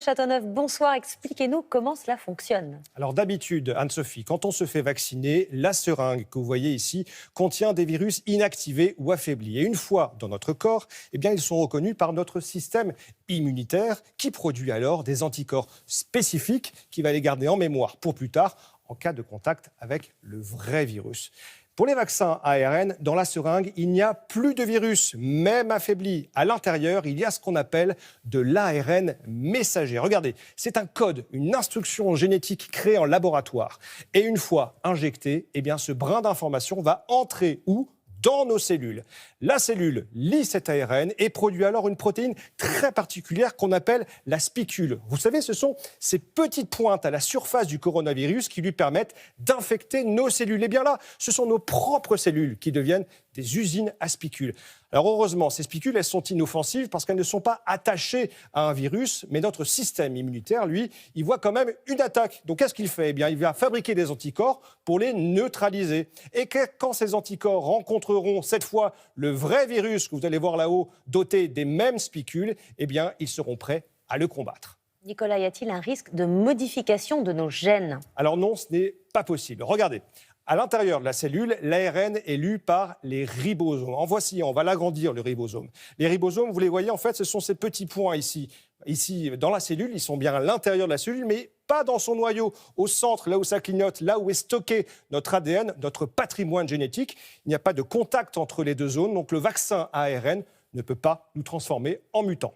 Châteauneuf, bonsoir. Expliquez-nous comment cela fonctionne. Alors d'habitude, Anne-Sophie, quand on se fait vacciner, la seringue que vous voyez ici contient des virus inactivés ou affaiblis. Et une fois dans notre corps, ils sont reconnus par notre système immunitaire qui produit alors des anticorps spécifiques qui va les garder en mémoire pour plus tard en cas de contact avec le vrai virus. Pour les vaccins ARN, dans la seringue, il n'y a plus de virus, même affaibli. À l'intérieur, il y a ce qu'on appelle de l'ARN messager. Regardez, c'est un code, une instruction génétique créée en laboratoire. Et une fois injecté, ce brin d'information va entrer où ? Dans nos cellules. La cellule lit cet ARN et produit alors une protéine très particulière qu'on appelle la spicule. Vous savez, ce sont ces petites pointes à la surface du coronavirus qui lui permettent d'infecter nos cellules. Et bien là, ce sont nos propres cellules qui deviennent des usines à spicules. Alors heureusement, ces spicules, elles sont inoffensives parce qu'elles ne sont pas attachées à un virus, mais notre système immunitaire, lui, il voit quand même une attaque. Donc qu'est-ce qu'il fait ? Il va fabriquer des anticorps pour les neutraliser. Et quand ces anticorps rencontreront cette fois le vrai virus que vous allez voir là-haut, doté des mêmes spicules, ils seront prêts à le combattre. Nicolas, y a-t-il un risque de modification de nos gènes ? Alors non, ce n'est pas possible. Regardez. À l'intérieur de la cellule, l'ARN est lu par les ribosomes. En voici, on va l'agrandir, le ribosome. Les ribosomes, vous les voyez, en fait, ce sont ces petits points ici. Ici, dans la cellule, ils sont bien à l'intérieur de la cellule, mais pas dans son noyau, au centre, là où ça clignote, là où est stocké notre ADN, notre patrimoine génétique. Il n'y a pas de contact entre les deux zones, donc le vaccin ARN ne peut pas nous transformer en mutants.